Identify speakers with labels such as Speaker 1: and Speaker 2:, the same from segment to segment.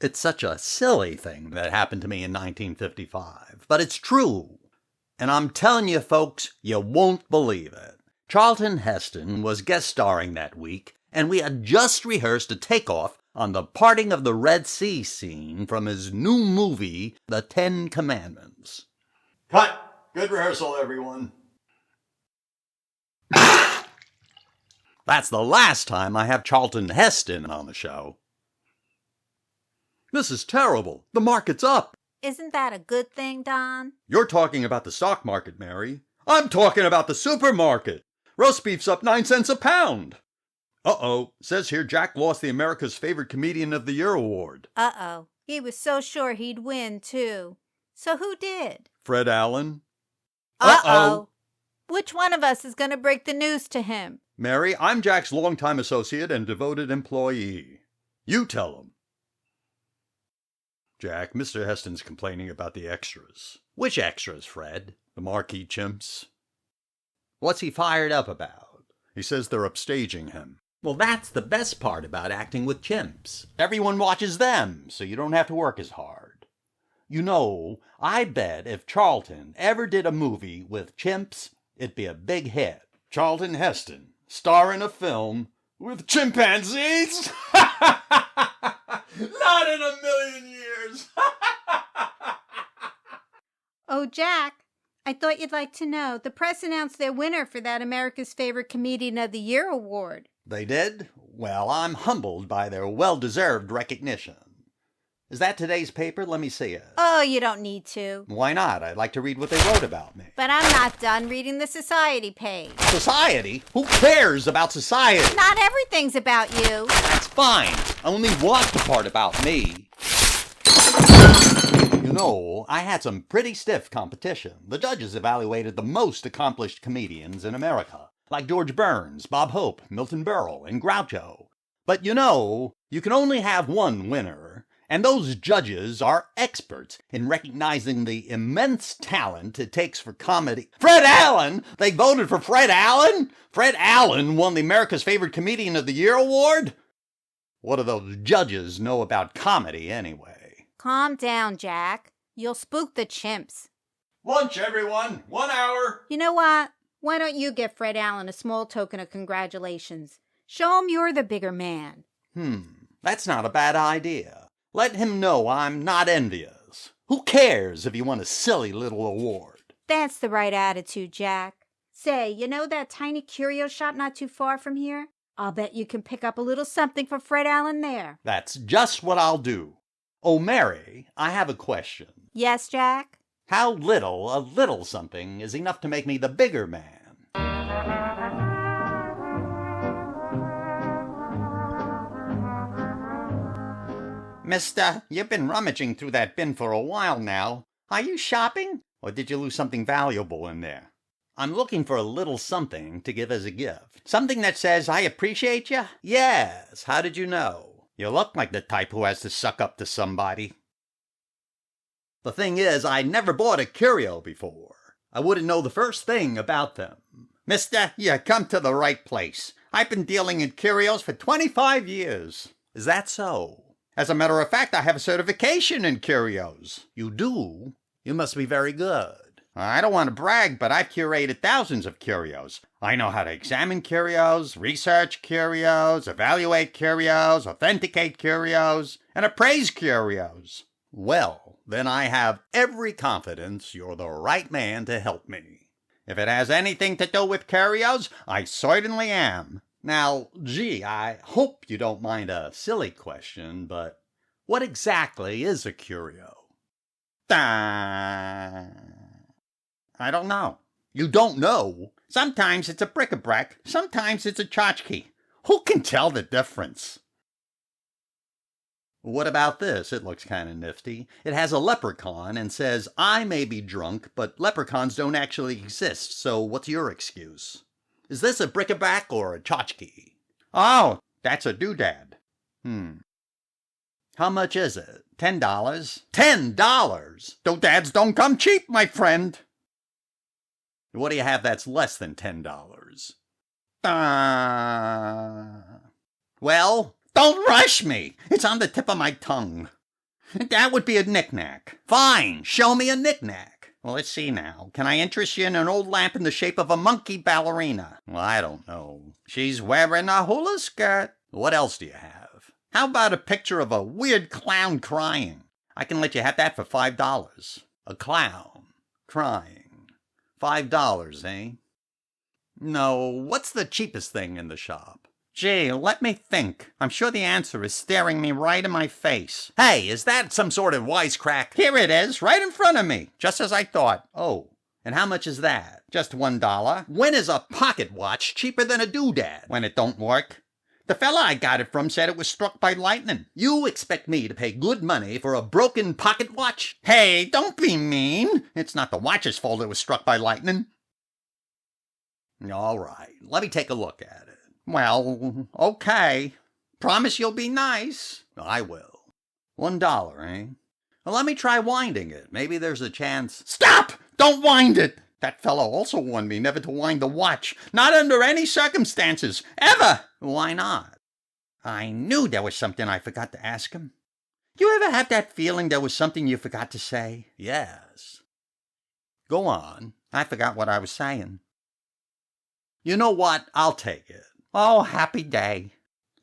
Speaker 1: It's such a silly thing that happened to me in 1955, but it's true. And I'm telling you folks, you won't believe it. Charlton Heston was guest starring that week, and we had just rehearsed a takeoff on the parting of the Red Sea scene from his new movie, The 10 Commandments. Cut! Good rehearsal, everyone. That's the last time I have Charlton Heston on the show. This is terrible. The market's up.
Speaker 2: Isn't that a good thing, Don?
Speaker 1: You're talking about the stock market, Mary. I'm talking about the supermarket. Roast beef's up 9 cents a pound. Uh-oh. Says here Jack lost the America's Favorite Comedian of the Year award.
Speaker 2: Uh-oh. He was so sure he'd win, too. So who did?
Speaker 1: Fred Allen.
Speaker 2: Uh-oh. Which one of us is going to break the news to him?
Speaker 1: Mary, I'm Jack's longtime associate and devoted employee. You tell him. Jack, Mr. Heston's complaining about the extras. Which extras, Fred? The marquee chimps? What's he fired up about? He says they're upstaging him. Well, that's the best part about acting with chimps. Everyone watches them, so you don't have to work as hard. You know, I bet if Charlton ever did a movie with chimps, it'd be a big hit. Charlton Heston, star in a film with chimpanzees? Not in a million years.
Speaker 2: Oh, Jack, I thought you'd like to know. The press announced their winner for that America's Favorite Comedian of the Year award.
Speaker 1: They did? Well, I'm humbled by their well-deserved recognition. Is that today's paper? Let me see it.
Speaker 2: Oh, you don't need to.
Speaker 1: Why not? I'd like to read what they wrote about me.
Speaker 2: But I'm not done reading the society page. Society?
Speaker 1: Who cares about society?
Speaker 2: Not everything's about you.
Speaker 1: That's fine. I only want the part about me. You know, I had some pretty stiff competition. The judges evaluated the most accomplished comedians in America, like George Burns, Bob Hope, Milton Berle, and Groucho. But you know, you can only have one winner. And those judges are experts in recognizing the immense talent it takes for comedy. Fred Allen! They voted for Fred Allen? Fred Allen won the America's Favorite Comedian of the Year award? What do those judges know about comedy anyway?
Speaker 2: Calm down, Jack. You'll spook the chimps.
Speaker 1: Lunch, everyone! 1 hour!
Speaker 2: You know what? Why don't you give Fred Allen a small token of congratulations? Show him you're the bigger man.
Speaker 1: That's not a bad idea. Let him know I'm not envious. Who cares if you won a silly little award?
Speaker 2: That's the right attitude, Jack. Say, you know that tiny curio shop not too far from here? I'll bet you can pick up a little something for Fred Allen there.
Speaker 1: That's just what I'll do. Oh, Mary, I have a question.
Speaker 2: Yes, Jack?
Speaker 1: How little a little something is enough to make me the bigger man? Mister, you've been rummaging through that bin for a while now. Are you shopping? Or did you lose something valuable in there? I'm looking for a little something to give as a gift. Something that says, I appreciate you? Yes. How did you know? You look like the type who has to suck up to somebody. The thing is, I never bought a curio before. I wouldn't know the first thing about them. Mister, you come to the right place. I've been dealing in curios for 25 years. Is that so? As a matter of fact, I have a certification in curios. You do? You must be very good. I don't want to brag, but I've curated thousands of curios. I know how to examine curios, research curios, evaluate curios, authenticate curios, and appraise curios. Well, then I have every confidence you're the right man to help me. If it has anything to do with curios, I certainly am. Now, gee, I hope you don't mind a silly question, but what exactly is a curio? I don't know. You don't know? Sometimes it's a bric-a-brac, sometimes it's a tchotchke. Who can tell the difference? What about this? It looks kind of nifty. It has a leprechaun and says, I may be drunk, but leprechauns don't actually exist, so what's your excuse? Is this a bric-a-brac or a tchotchke? Oh, that's a doodad. How much is it? $10? $10? Doodads don't come cheap, my friend. What do you have that's less than $10? Well, don't rush me. It's on the tip of my tongue. That would be a knick-knack. Fine, show me a knick-knack. Well, let's see now. Can I interest you in an old lamp in the shape of a monkey ballerina? Well, I don't know. She's wearing a hula skirt. What else do you have? How about a picture of a weird clown crying? I can let you have that for $5. A clown crying. $5, eh? No, what's the cheapest thing in the shop? Gee, let me think. I'm sure the answer is staring me right in my face. Hey, is that some sort of wisecrack? Here it is, right in front of me, just as I thought. Oh, and how much is that? Just $1. When is a pocket watch cheaper than a doodad? When it don't work. The fella I got it from said it was struck by lightning. You expect me to pay good money for a broken pocket watch? Hey, don't be mean. It's not the watch's fault it was struck by lightning. All right, let me take a look at it. Well, okay. Promise you'll be nice. I will. $1, eh? Well, let me try winding it. Maybe there's a chance. Stop! Don't wind it! That fellow also warned me never to wind the watch. Not under any circumstances. Ever! Why not? I knew there was something I forgot to ask him. You ever have that feeling there was something you forgot to say? Yes. Go on. I forgot what I was saying. You know what? I'll take it. Oh, happy day.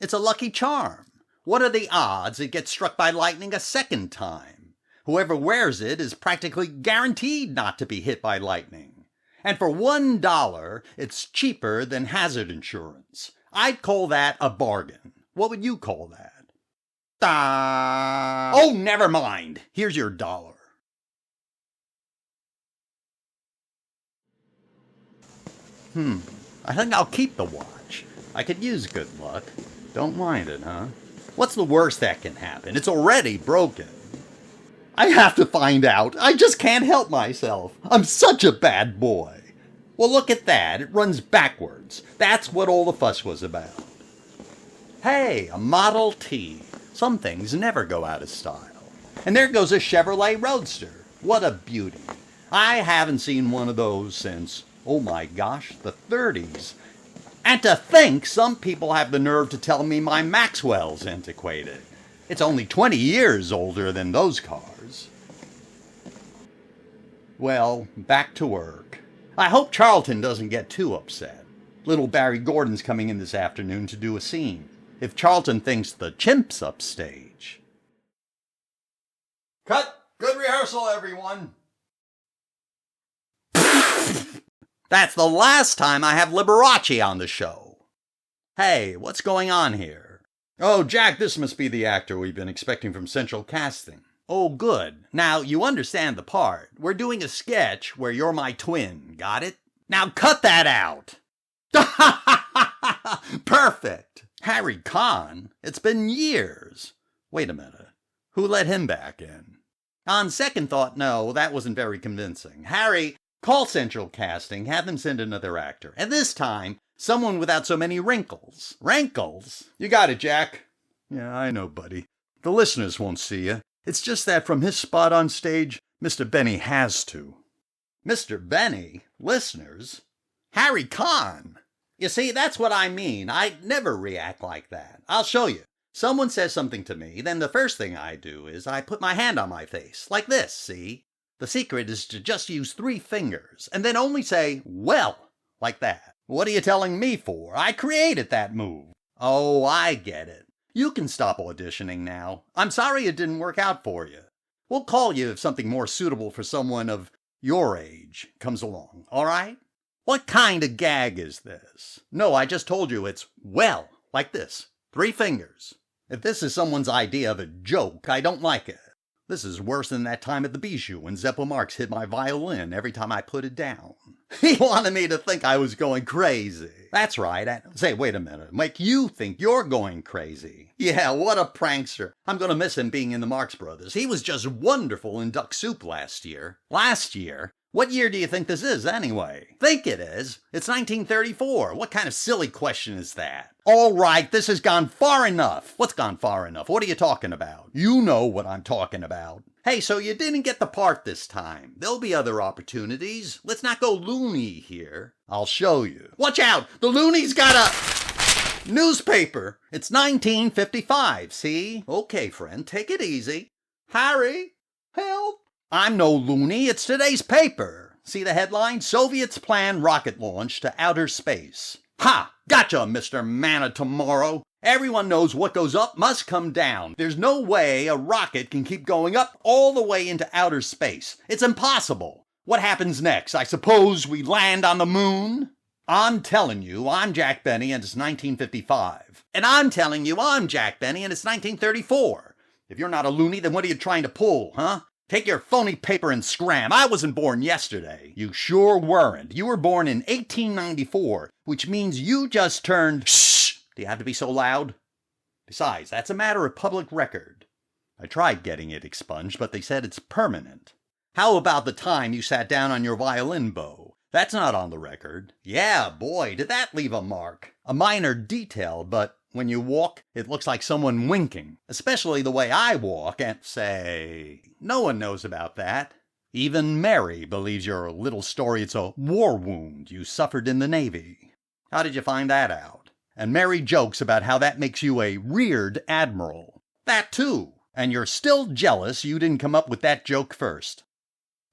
Speaker 1: It's a lucky charm. What are the odds it gets struck by lightning a second time? Whoever wears it is practically guaranteed not to be hit by lightning. And for $1, it's cheaper than hazard insurance. I'd call that a bargain. What would you call that? Oh, never mind. Here's your $1. I think I'll keep the watch. I could use good luck. Don't mind it, huh? What's the worst that can happen? It's already broken. I have to find out. I just can't help myself. I'm such a bad boy. Well, look at that. It runs backwards. That's what all the fuss was about. Hey, a Model T. Some things never go out of style. And there goes a Chevrolet Roadster. What a beauty. I haven't seen one of those since, oh my gosh, the 30s. And to think some people have the nerve to tell me my Maxwell's antiquated. It's only 20 years older than those cars. Well, back to work. I hope Charlton doesn't get too upset. Little Barry Gordon's coming in this afternoon to do a scene. If Charlton thinks the chimp's upstage. Cut! Good rehearsal, everyone! That's the last time I have Liberace on the show. Hey, what's going on here? Oh, Jack, this must be the actor we've been expecting from Central Casting. Oh, good. Now, you understand the part. We're doing a sketch where you're my twin. Got it? Now cut that out! Perfect! Harry Kahn? It's been years. Wait a minute. Who let him back in? On second thought, no, that wasn't very convincing. Harry, call Central Casting, have them send another actor. And this time, someone without so many wrinkles. Wrinkles? You got it, Jack. Yeah, I know, buddy. The listeners won't see you. It's just that from his spot on stage, Mr. Benny has to. Mr. Benny? Listeners? Harry Kahn? You see, that's what I mean. I never react like that. I'll show you. Someone says something to me, then the first thing I do is I put my hand on my face, like this, see? The secret is to just use 3 fingers, and then only say, well, like that. What are you telling me for? I created that move. Oh, I get it. You can stop auditioning now. I'm sorry it didn't work out for you. We'll call you if something more suitable for someone of your age comes along, all right? What kind of gag is this? No, I just told you it's, well, like this. 3 fingers. If this is someone's idea of a joke, I don't like it. This is worse than that time at the Bijou when Zeppo Marx hit my violin every time I put it down. He wanted me to think I was going crazy. That's right. Say, wait a minute. Make you think you're going crazy. Yeah, what a prankster. I'm going to miss him being in the Marx Brothers. He was just wonderful in Duck Soup last year. Last year? What year do you think this is, anyway? Think it is. It's 1934. What kind of silly question is that? All right, this has gone far enough. What's gone far enough? What are you talking about? You know what I'm talking about. Hey, so you didn't get the part this time. There'll be other opportunities. Let's not go loony here. I'll show you. Watch out! The loony's got a newspaper. It's 1955, see? Okay, friend, take it easy. Harry, help! I'm no loony, it's today's paper. See the headline? Soviets plan rocket launch to outer space. Ha! Gotcha, Mr. Man of Tomorrow. Everyone knows what goes up must come down. There's no way a rocket can keep going up all the way into outer space. It's impossible. What happens next? I suppose we land on the moon? I'm telling you, I'm Jack Benny and it's 1955. And I'm telling you, I'm Jack Benny and it's 1934. If you're not a loony, then what are you trying to pull, huh? Take your phony paper and scram. I wasn't born yesterday. You sure weren't. You were born in 1894, which means you just turned... Shh! Do you have to be so loud? Besides, that's a matter of public record. I tried getting it expunged, but they said it's permanent. How about the time you sat down on your violin bow? That's not on the record. Yeah, boy, did that leave a mark. A minor detail, but when you walk, it looks like someone winking. Especially the way I walk, and say, no one knows about that. Even Mary believes your little story it's a war wound you suffered in the Navy. How did you find that out? And Mary jokes about how that makes you a reared admiral. That too. And you're still jealous you didn't come up with that joke first.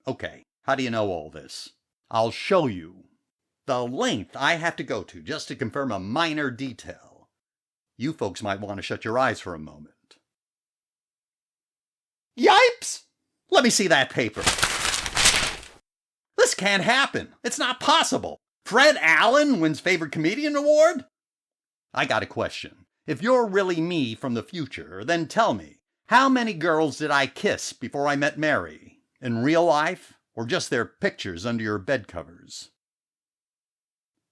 Speaker 1: Okay, how do you know all this? I'll show you. The length I have to go to just to confirm a minor detail. You folks might want to shut your eyes for a moment. Yipes! Let me see that paper. This can't happen. It's not possible. Fred Allen wins Favorite Comedian Award? I got a question. If you're really me from the future, then tell me, how many girls did I kiss before I met Mary? In real life? Or just their pictures under your bed covers?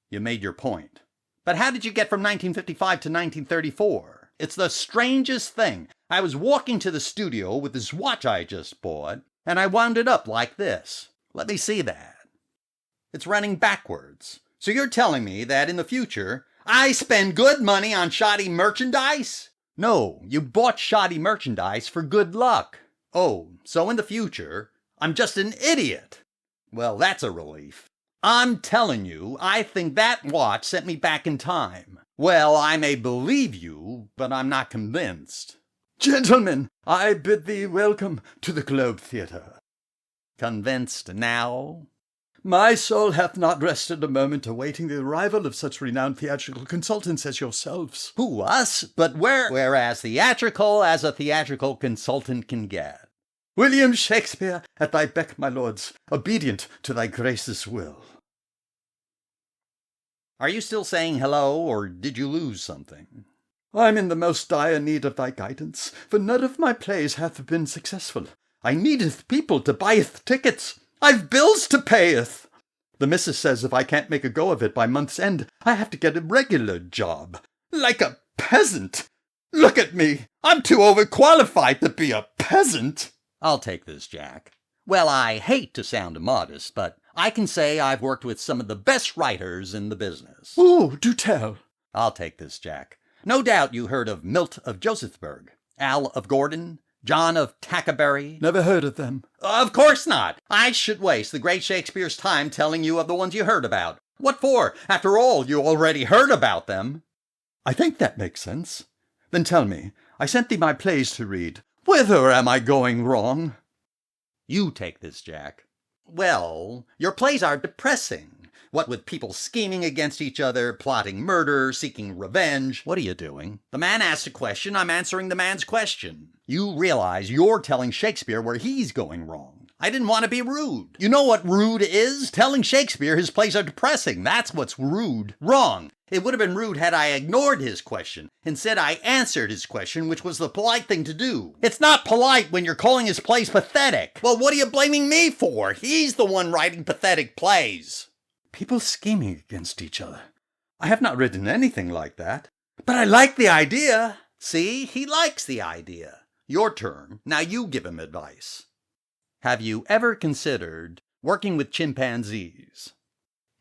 Speaker 1: You made your point. But how did you get from 1955 to 1934? It's the strangest thing. I was walking to the studio with this watch I just bought, and I wound it up like this. Let me see that. It's running backwards. So you're telling me that in the future, I spend good money on shoddy merchandise? No, you bought shoddy merchandise for good luck. Oh, so in the future, I'm just an idiot. Well, that's a relief. I'm telling you, I think that watch sent me back in time. Well, I may believe you, but I'm not convinced. Gentlemen, I bid thee welcome to the Globe Theatre. Convinced now?
Speaker 3: My soul hath not rested a moment awaiting the arrival of such renowned theatrical consultants as yourselves.
Speaker 1: Who, us? But we're as theatrical as a theatrical consultant can get.
Speaker 3: William Shakespeare, at thy beck, my lords, obedient to thy grace's will.
Speaker 1: Are you still saying hello, or did you lose something?
Speaker 3: I'm in the most dire need of thy guidance, for none of my plays hath been successful. I needeth people to buyeth tickets. I've bills to payeth. The missus says if I can't make a go of it by month's end, I have to get a regular job. Like a peasant. Look at me. I'm too overqualified to be a peasant.
Speaker 1: I'll take this, Jack. Well, I hate to sound immodest, but I can say I've worked with some of the best writers in the business.
Speaker 3: Ooh, do tell.
Speaker 1: I'll take this, Jack. No doubt you heard of Milt of Josephburg, Al of Gordon, John of Tackaberry.
Speaker 3: Never heard of them.
Speaker 1: Of course not. I should waste the great Shakespeare's time telling you of the ones you heard about. What for? After all, you already heard about them.
Speaker 3: I think that makes sense. Then tell me, I sent thee my plays to read. Whither am I going wrong?
Speaker 1: You take this, Jack. Well, your plays are depressing. What with people scheming against each other, plotting murder, seeking revenge. What are you doing? The man asked a question, I'm answering the man's question. You realize you're telling Shakespeare where he's going wrong. I didn't want to be rude. You know what rude is? Telling Shakespeare his plays are depressing. That's what's rude. Wrong. It would have been rude had I ignored his question. Instead, I answered his question, which was the polite thing to do. It's not polite when you're calling his plays pathetic. Well, what are you blaming me for? He's the one writing pathetic plays.
Speaker 3: People scheming against each other. I have not written anything like that. But I like the idea.
Speaker 1: See, he likes the idea. Your turn. Now you give him advice. Have you ever considered working with chimpanzees?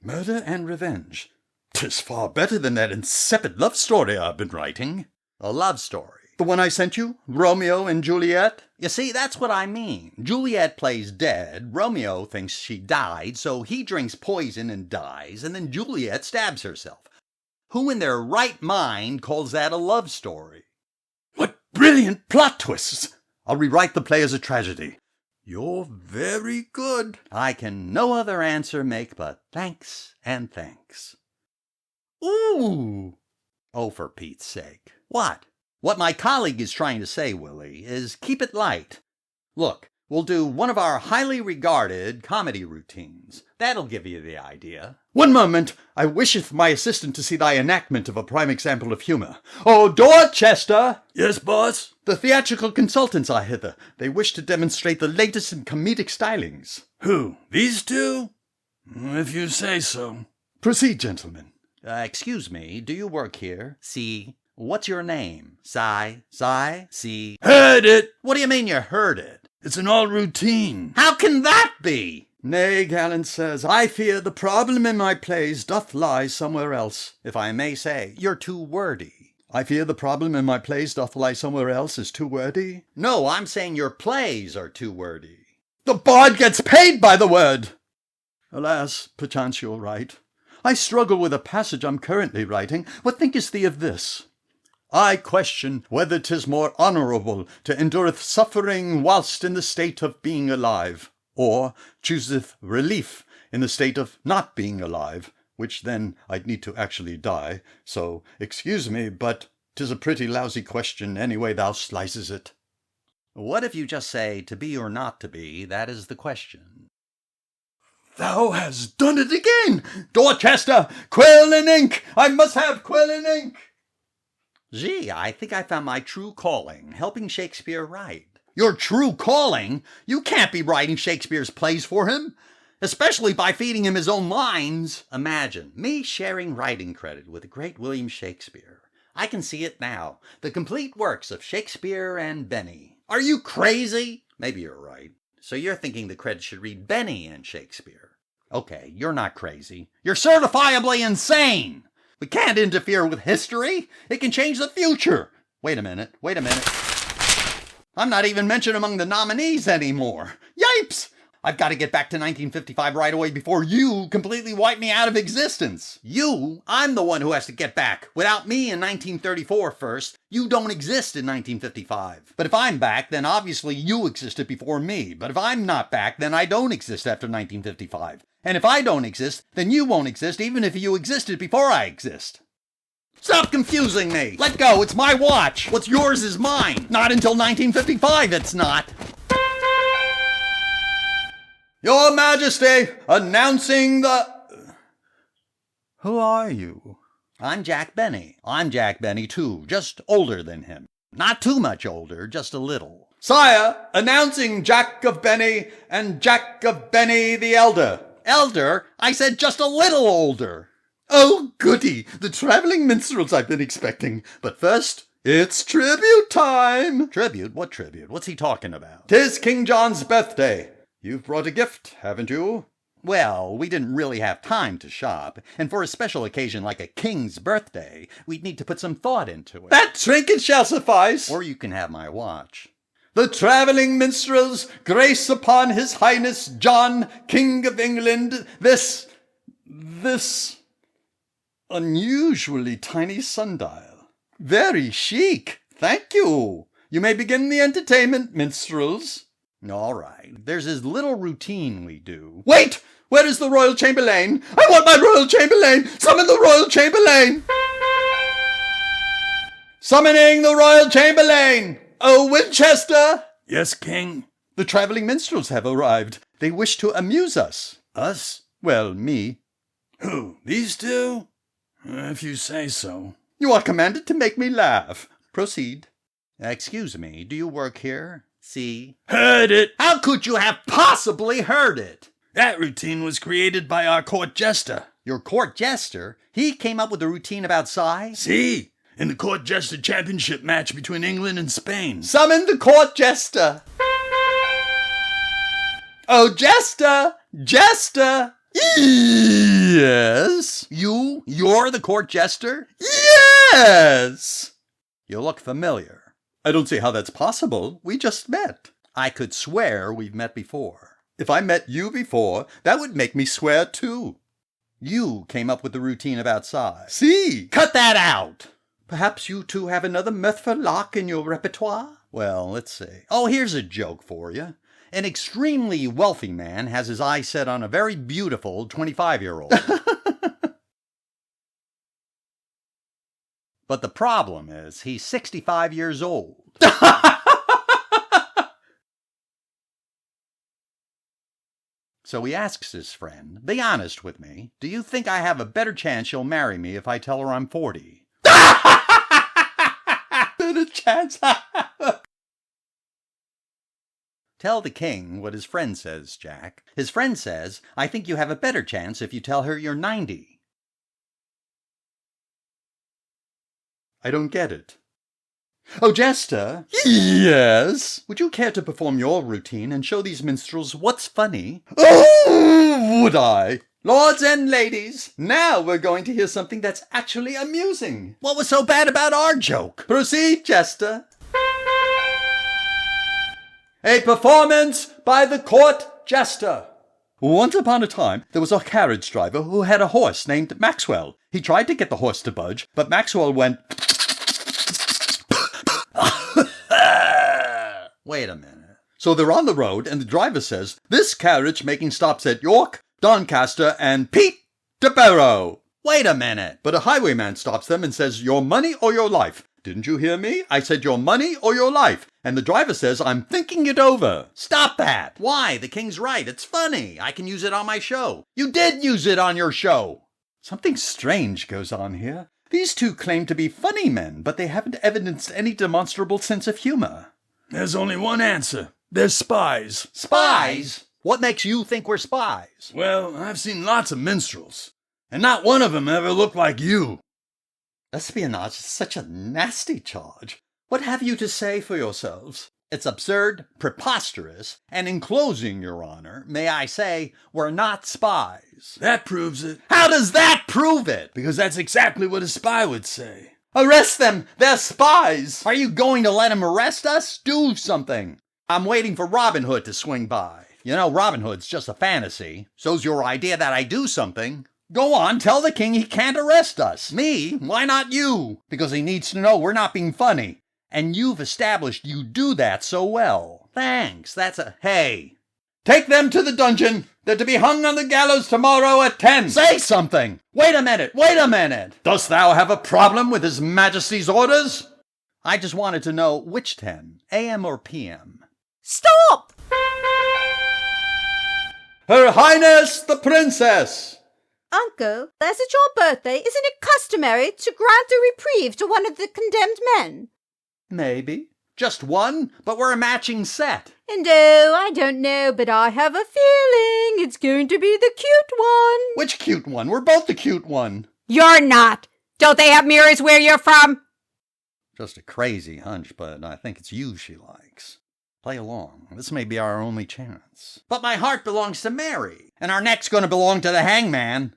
Speaker 3: Murder and revenge. 'Tis far better than that insipid love story I've been writing.
Speaker 1: A love story?
Speaker 3: The one I sent you? Romeo and Juliet?
Speaker 1: You see, that's what I mean. Juliet plays dead, Romeo thinks she died, so he drinks poison and dies, and then Juliet stabs herself. Who in their right mind calls that a love story?
Speaker 3: What brilliant plot twists! I'll rewrite the play as a tragedy. You're very good.
Speaker 1: I can no other answer make but thanks and thanks. Ooh! Oh, for Pete's sake. What? What my colleague is trying to say, Willie, is keep it light. Look, we'll do one of our highly regarded comedy routines. That'll give you the idea.
Speaker 3: One moment, I wisheth my assistant to see thy enactment of a prime example of humour. Oh, Dorchester!
Speaker 4: Yes, boss?
Speaker 3: The theatrical consultants are hither. They wish to demonstrate the latest in comedic stylings.
Speaker 4: Who? These two? If you say so.
Speaker 3: Proceed, gentlemen.
Speaker 1: Excuse me, do you work here? See, what's your name? Si? See?
Speaker 4: Heard it!
Speaker 1: What do you mean you heard it?
Speaker 4: It's an old routine.
Speaker 1: How can that be?
Speaker 3: Nay, Gallant says, I fear the problem in my plays doth lie somewhere else.
Speaker 1: If I may say, you're too wordy.
Speaker 3: I fear the problem in my plays doth lie somewhere else is too wordy.
Speaker 1: No, I'm saying your plays are too wordy.
Speaker 3: The bard gets paid by the word! Alas, perchance you're right. I struggle with a passage I'm currently writing. What thinkest thee of this? I question whether 'tis more honourable to endureth suffering whilst in the state of being alive, or chooseth relief in the state of not being alive, which then I'd need to actually die, so excuse me, but 'tis a pretty lousy question any way thou slices it.
Speaker 1: What if you just say, to be or not to be, that is the question?
Speaker 3: Thou hast done it again! Dorchester! Quill and ink! I must have quill and ink!
Speaker 1: Gee, I think I found my true calling, helping Shakespeare write. Your true calling? You can't be writing Shakespeare's plays for him, especially by feeding him his own lines. Imagine me sharing writing credit with the great William Shakespeare. I can see it now. The complete works of Shakespeare and Benny. Are you crazy? Maybe you're right. So you're thinking the credit should read Benny and Shakespeare. Okay, you're not crazy. You're certifiably insane! We can't interfere with history. It can change the future. Wait a minute. I'm not even mentioned among the nominees anymore. Yipes! I've got to get back to 1955 right away before you completely wipe me out of existence. I'm the one who has to get back. Without me in 1934 first, you don't exist in 1955. But if I'm back, then obviously you existed before me. But if I'm not back, then I don't exist after 1955. And if I don't exist, then you won't exist even if you existed before I exist. Stop confusing me! Let go, it's my watch! What's yours is mine! Not until 1955, it's not!
Speaker 3: Your Majesty, announcing the... Who are you?
Speaker 1: I'm Jack Benny. I'm Jack Benny, too, just older than him. Not too much older, just a little.
Speaker 3: Sire, announcing Jack of Benny and Jack of Benny the Elder.
Speaker 1: Elder? I said just a little older.
Speaker 3: Oh, goody, the travelling minstrels I've been expecting. But first, it's tribute time.
Speaker 1: Tribute? What tribute? What's he talking about?
Speaker 3: 'Tis King John's birthday. You've brought a gift, haven't you?
Speaker 1: Well, we didn't really have time to shop, and for a special occasion like a king's birthday, we'd need to put some thought into it.
Speaker 3: That trinket shall suffice.
Speaker 1: Or you can have my watch.
Speaker 3: The travelling minstrels, grace upon his highness John, King of England, this unusually tiny sundial. Very chic. Thank you. You may begin the entertainment, minstrels.
Speaker 1: All right. There's this little routine we do.
Speaker 3: Wait! Where is the Royal Chamberlain? I want my Royal Chamberlain! Summon the Royal Chamberlain! Summoning the Royal Chamberlain! Oh, Winchester!
Speaker 4: Yes, King?
Speaker 3: The travelling minstrels have arrived. They wish to amuse us.
Speaker 4: Us?
Speaker 3: Well, me.
Speaker 4: Who? These two? If you say so.
Speaker 3: You are commanded to make me laugh. Proceed.
Speaker 1: Excuse me, do you work here? See?
Speaker 4: Heard it!
Speaker 1: How could you have possibly heard it?
Speaker 4: That routine was created by our court jester.
Speaker 1: Your court jester? He came up with a routine about size?
Speaker 4: See? In the court jester championship match between England and Spain.
Speaker 3: Summon the court jester! Oh, jester! Jester! Yes?
Speaker 1: You're the court jester?
Speaker 3: Yes!
Speaker 1: You look familiar.
Speaker 3: I don't see how that's possible. We just met.
Speaker 1: I could swear we've met before.
Speaker 3: If I met you before, that would make me swear too.
Speaker 1: You came up with the routine about size.
Speaker 3: See?
Speaker 1: Cut that out!
Speaker 3: Perhaps you two have another mirthful lark in your repertoire?
Speaker 1: Well, let's see. Oh, here's a joke for you. An extremely wealthy man has his eyes set on a very beautiful 25-year-old. But the problem is he's 65 years old. So he asks his friend, be honest with me, do you think I have a better chance she'll marry me if I tell her I'm 40?
Speaker 3: Better chance.
Speaker 1: Tell the king what his friend says, Jack. His friend says, I think you have a better chance if you tell her you're 90.
Speaker 3: I don't get it. Oh, Jester? Yes? Would you care to perform your routine and show these minstrels what's funny? Oh, would I? Lords and ladies, now we're going to hear something that's actually amusing.
Speaker 1: What was so bad about our joke?
Speaker 3: Proceed, Jester. A performance by the court jester. Once upon a time, there was a carriage driver who had a horse named Maxwell. He tried to get the horse to budge, but Maxwell went...
Speaker 1: Wait a minute.
Speaker 3: So they're on the road, and the driver says, this carriage making stops at York, Doncaster, and Peterborough.
Speaker 1: Wait a minute.
Speaker 3: But a highwayman stops them and says, your money or your life? Didn't you hear me? I said your money or your life. And the driver says, I'm thinking it over.
Speaker 1: Stop that. Why? The king's right. It's funny. I can use it on my show. You did use it on your show.
Speaker 3: Something strange goes on here. These two claim to be funny men, but they haven't evidenced any demonstrable sense of humor.
Speaker 4: There's only one answer. They're spies.
Speaker 1: Spies? What makes you think we're spies?
Speaker 4: Well, I've seen lots of minstrels, and not one of them ever looked like you.
Speaker 3: Espionage is such a nasty charge. What have you to say for yourselves?
Speaker 1: It's absurd, preposterous, and in closing, Your Honor, may I say, we're not spies.
Speaker 4: That proves it.
Speaker 1: How does that prove it?
Speaker 4: Because that's exactly what a spy would say.
Speaker 3: Arrest them! They're spies!
Speaker 1: Are you going to let him arrest us? Do something. I'm waiting for Robin Hood to swing by. You know, Robin Hood's just a fantasy. So's your idea that I do something. Go on, tell the king he can't arrest us. Me? Why not you? Because he needs to know we're not being funny. And you've established you do that so well. Thanks, that's a... Hey.
Speaker 3: Take them to the dungeon. They're to be hung on the gallows tomorrow at 10.
Speaker 1: Say something. Wait a minute.
Speaker 3: Dost thou have a problem with His Majesty's orders?
Speaker 1: I just wanted to know which 10, AM or PM.
Speaker 2: Stop!
Speaker 3: Her Highness the Princess.
Speaker 2: Uncle, as it's your birthday, isn't it customary to grant a reprieve to one of the condemned men?
Speaker 3: Maybe.
Speaker 1: Just one, but we're a matching set.
Speaker 2: And oh, I don't know, but I have a feeling it's going to be the cute one.
Speaker 3: Which cute one? We're both the cute one.
Speaker 2: You're not. Don't they have mirrors where you're from?
Speaker 1: Just a crazy hunch, but I think it's you she likes. Play along. This may be our only chance. But my heart belongs to Mary, and our neck's going to belong to the hangman.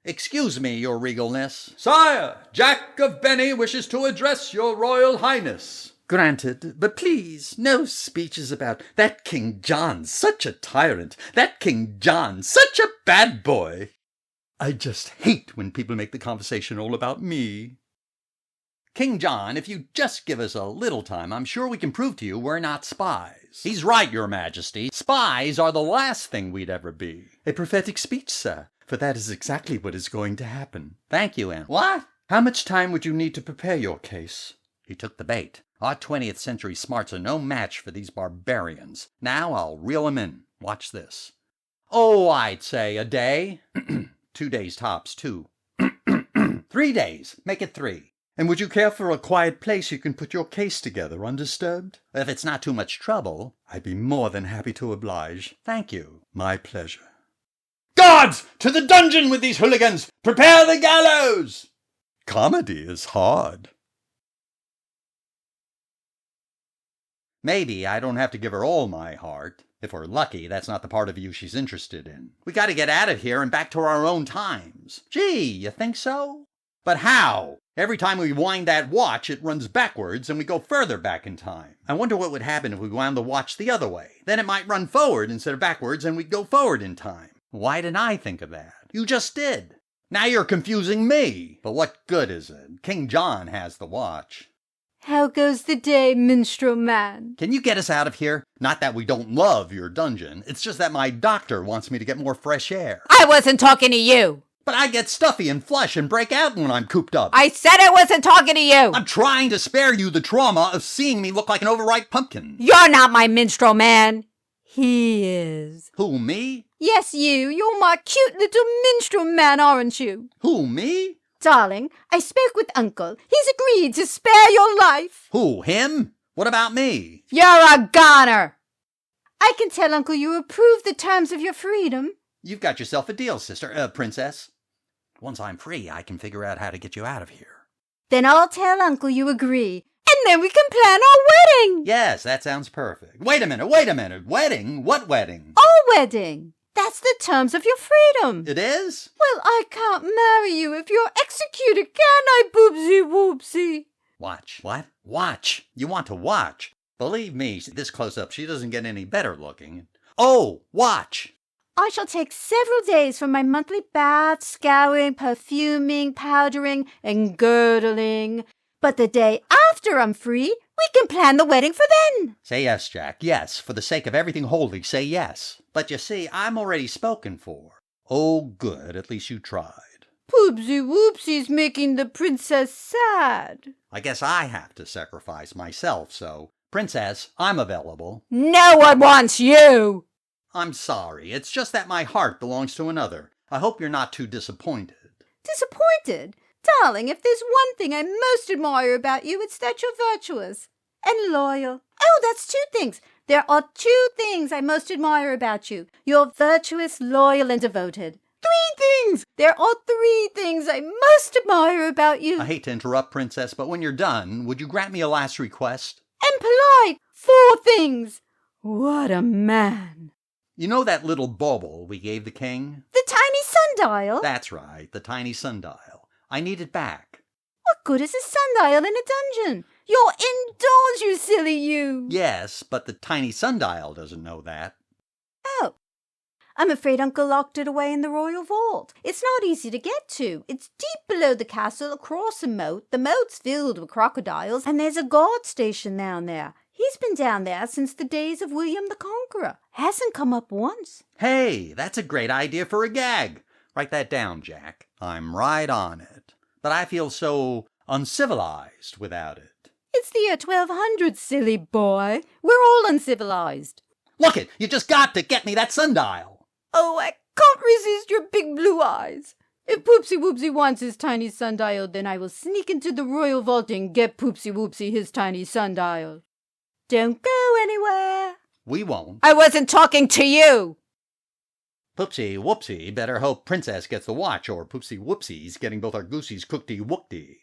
Speaker 1: Excuse me, your regalness.
Speaker 3: Sire, Jack of Benny wishes to address your royal highness. Granted, but please, no speeches about that King John's such a tyrant, that King John's such a bad boy. I just hate when people make the conversation all about me.
Speaker 1: King John, if you just give us a little time, I'm sure we can prove to you we're not spies. He's right, Your Majesty. Spies are the last thing we'd ever be.
Speaker 3: A prophetic speech, sir, for that is exactly what is going to happen.
Speaker 1: Thank you, Aunt. What?
Speaker 3: How much time would you need to prepare your case?
Speaker 1: He took the bait. Our 20th century smarts are no match for these barbarians. Now I'll reel 'em in. Watch this. Oh, I'd say a day. 2 days tops, too. 3 days. Make it 3.
Speaker 3: And would you care for a quiet place you can put your case together undisturbed?
Speaker 1: If it's not too much trouble.
Speaker 3: I'd be more than happy to oblige.
Speaker 1: Thank you.
Speaker 3: My pleasure. Guards! To the dungeon with these hooligans! Prepare the gallows! Comedy is hard.
Speaker 1: Maybe I don't have to give her all my heart. If we're lucky, that's not the part of you she's interested in. We gotta get out of here and back to our own times. Gee, you think so? But how? Every time we wind that watch, it runs backwards and we go further back in time. I wonder what would happen if we wound the watch the other way. Then it might run forward instead of backwards and we'd go forward in time. Why didn't I think of that? You just did. Now you're confusing me. But what good is it? King John has the watch.
Speaker 2: How goes the day, minstrel man?
Speaker 3: Can you get us out of here? Not that we don't love your dungeon. It's just that my doctor wants me to get more fresh air.
Speaker 2: I wasn't talking to you.
Speaker 3: But I get stuffy and flush and break out when I'm cooped up.
Speaker 2: I said I wasn't talking to you.
Speaker 3: I'm trying to spare you the trauma of seeing me look like an overripe pumpkin.
Speaker 2: You're not my minstrel man. He is.
Speaker 3: Who, me?
Speaker 2: Yes, you. You're my cute little minstrel man, aren't you?
Speaker 3: Who, me?
Speaker 2: Darling, I spoke with Uncle. He's agreed to spare your life.
Speaker 3: Who, him? What about me?
Speaker 2: You're a goner. I can tell Uncle you approve the terms of your freedom.
Speaker 3: You've got yourself a deal, princess. Once I'm free, I can figure out how to get you out of here.
Speaker 2: Then I'll tell Uncle you agree, and then we can plan our wedding.
Speaker 3: Yes, that sounds perfect. Wait a minute. Wedding? What wedding?
Speaker 2: Our wedding. That's the terms of your freedom.
Speaker 3: It is?
Speaker 2: Well, I can't marry you if you're executed, can I, boopsie whoopsie?
Speaker 3: Watch. What? Watch. You want to watch. Believe me, this close-up, she doesn't get any better looking. Oh, watch.
Speaker 2: I shall take several days for my monthly bath, scouring, perfuming, powdering, and girdling. But the day after I'm free, we can plan the wedding for then.
Speaker 3: Say yes, Jack. Yes. For the sake of everything holy, say yes. But you see, I'm already spoken for. Oh, good. At least you tried.
Speaker 2: Poopsie whoopsie's making the princess sad.
Speaker 3: I guess I have to sacrifice myself, so... Princess, I'm available.
Speaker 2: No one wants you.
Speaker 3: I'm sorry. It's just that my heart belongs to another. I hope you're not too disappointed.
Speaker 2: Disappointed? Darling, if there's one thing I most admire about you, it's that you're virtuous and loyal. Oh, that's two things. There are two things I most admire about you. You're virtuous, loyal, and devoted. 3 things! There are 3 things I most admire about you.
Speaker 3: I hate to interrupt, Princess, but when you're done, would you grant me a last request?
Speaker 2: And polite. 4 things. What a man.
Speaker 3: You know that little bauble we gave the king?
Speaker 2: The tiny sundial?
Speaker 3: That's right, the tiny sundial. I need it back.
Speaker 2: What good is a sundial in a dungeon? You're indoors, you silly you.
Speaker 3: Yes, but the tiny sundial doesn't know that.
Speaker 2: Oh. I'm afraid Uncle locked it away in the royal vault. It's not easy to get to. It's deep below the castle, across a moat. The moat's filled with crocodiles, and there's a guard station down there. He's been down there since the days of William the Conqueror. Hasn't come up once.
Speaker 3: Hey, that's a great idea for a gag. Write that down, Jack. I'm right on it. But I feel so uncivilized without it.
Speaker 2: It's the year 1200, silly boy. We're all uncivilized.
Speaker 3: Look it, you just got to get me that sundial.
Speaker 2: Oh, I can't resist your big blue eyes. If Poopsie Whoopsie wants his tiny sundial, then I will sneak into the royal vault and get Poopsie Whoopsie his tiny sundial. Don't go anywhere.
Speaker 3: We won't.
Speaker 2: I wasn't talking to you.
Speaker 3: Poopsie Whoopsie better hope Princess gets the watch, or Poopsie Whoopsie's getting both our goosies cookty wookty.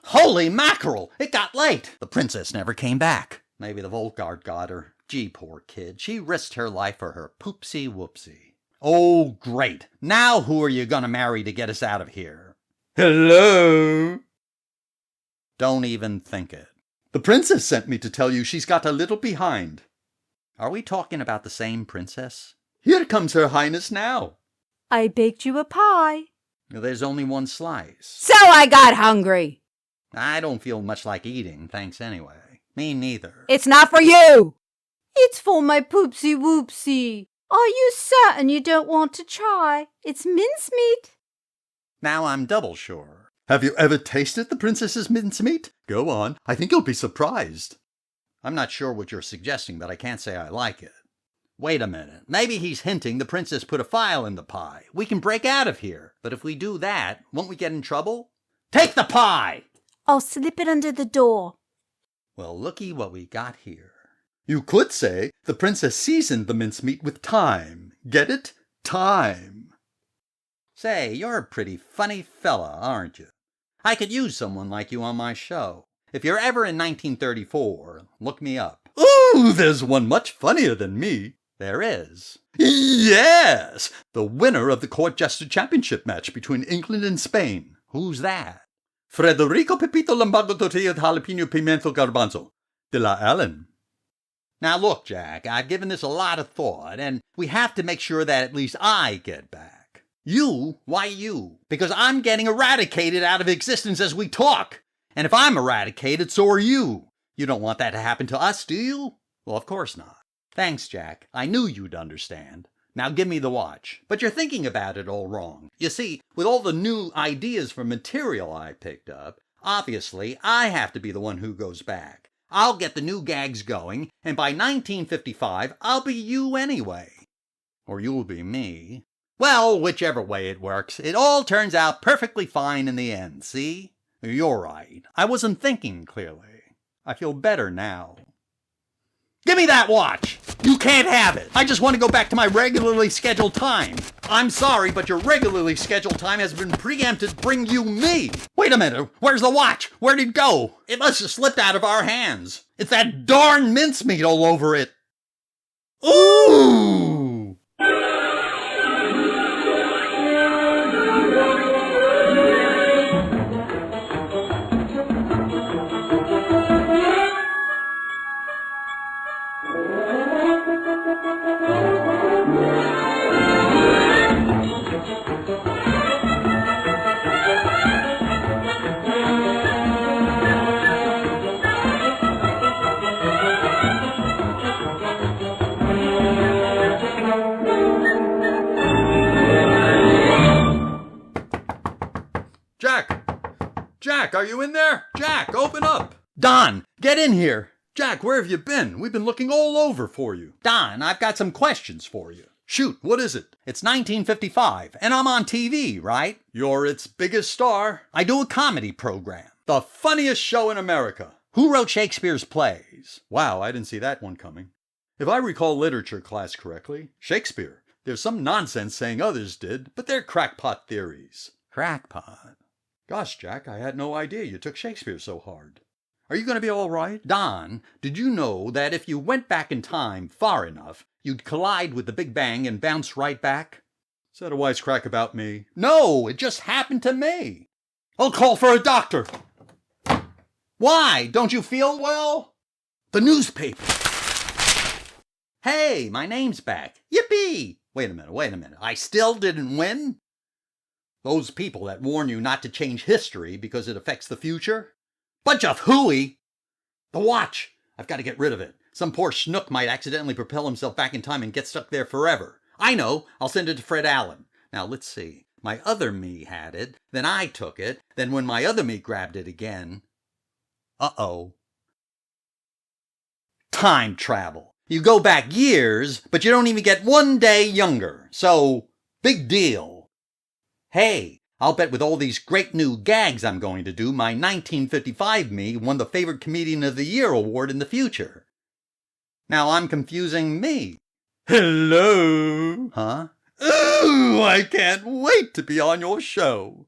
Speaker 3: Holy mackerel! It got late! The princess never came back. Maybe the Vault Guard got her. Gee, poor kid. She risked her life for her Poopsie Whoopsie. Oh, great. Now who are you gonna marry to get us out of here?
Speaker 4: Hello?
Speaker 3: Don't even think it. The princess sent me to tell you she's got a little behind. Are we talking about the same princess? Here comes her highness now.
Speaker 2: I baked you a pie.
Speaker 3: There's only one slice.
Speaker 2: So I got hungry.
Speaker 3: I don't feel much like eating, thanks anyway. Me neither.
Speaker 2: It's not for you. It's for my Poopsie Whoopsie. Are you certain you don't want to try? It's mincemeat.
Speaker 3: Now I'm double sure.
Speaker 4: Have you ever tasted the princess's mincemeat? Go on. I think you'll be surprised.
Speaker 3: I'm not sure what you're suggesting, but I can't say I like it. Wait a minute. Maybe he's hinting the princess put a file in the pie. We can break out of here. But if we do that, won't we get in trouble? Take the pie!
Speaker 2: I'll slip it under the door.
Speaker 3: Well, looky what we got here.
Speaker 4: You could say the princess seasoned the mincemeat with thyme. Get it? Thyme.
Speaker 3: Say, you're a pretty funny fella, aren't you? I could use someone like you on my show. If you're ever in 1934, look me up.
Speaker 4: Ooh, there's one much funnier than me.
Speaker 3: There is.
Speaker 4: Yes! The winner of the Court Jester Championship match between England and Spain.
Speaker 3: Who's that?
Speaker 4: Federico Pepito Lombardo Tortilla Jalapeno Pimiento Garbanzo.
Speaker 3: De la Allen.
Speaker 1: Now look, Jack, I've given this a lot of thought, and we have to make sure that at least I get back. You? Why you? Because I'm getting eradicated out of existence as we talk. And if I'm eradicated, so are you. You don't want that to happen to us, do you? Well, of course not. Thanks, Jack. I knew you'd understand. Now give me the watch. But you're thinking about it all wrong. You see, with all the new ideas for material I picked up, obviously I have to be the one who goes back. I'll get the new gags going, and by 1955, I'll be you anyway. Or you'll be me. Well, whichever way it works, it all turns out perfectly fine in the end, see? You're right. I wasn't thinking clearly. I feel better now. Give me that watch! You can't have it! I just want to go back to my regularly scheduled time. I'm sorry, but your regularly scheduled time has been preempted to bring you me. Wait a minute, where's the watch? Where'd it go? It must have slipped out of our hands. It's that darn mincemeat all over it. Ooh!
Speaker 3: Jack, are you in there? Jack, open up!
Speaker 1: Don, get in here!
Speaker 3: Jack, where have you been? We've been looking all over for you.
Speaker 1: Don, I've got some questions for you.
Speaker 3: Shoot, what is it?
Speaker 1: It's 1955, and I'm on TV, right?
Speaker 3: You're its biggest star.
Speaker 1: I do a comedy program.
Speaker 3: The funniest show in America.
Speaker 1: Who wrote Shakespeare's plays?
Speaker 3: Wow, I didn't see that one coming. If I recall literature class correctly, Shakespeare. There's some nonsense saying others did, but they're crackpot theories.
Speaker 1: Crackpot?
Speaker 3: Gosh, Jack, I had no idea you took Shakespeare so hard. Are you going to be all right?
Speaker 1: Don, did you know that if you went back in time far enough, you'd collide with the Big Bang and bounce right back?
Speaker 3: Is that a wisecrack about me?
Speaker 1: No, it just happened to me.
Speaker 3: I'll call for a doctor.
Speaker 1: Why? Don't you feel well?
Speaker 3: The newspaper.
Speaker 1: Hey, my name's back. Yippee! Wait a minute. I still didn't win? Those people that warn you not to change history because it affects the future? Bunch of hooey! The watch! I've got to get rid of it. Some poor schnook might accidentally propel himself back in time and get stuck there forever. I know! I'll send it to Fred Allen. Now, let's see. My other me had it, then I took it, then when my other me grabbed it again... Uh-oh. Time travel. You go back years, but you don't even get 1 day younger. So, big deal. Hey, I'll bet with all these great new gags I'm going to do, my 1955 me won the Favorite Comedian of the Year award in the future. Now I'm confusing me.
Speaker 3: Hello?
Speaker 1: Huh?
Speaker 3: Ooh, I can't wait to be on your show.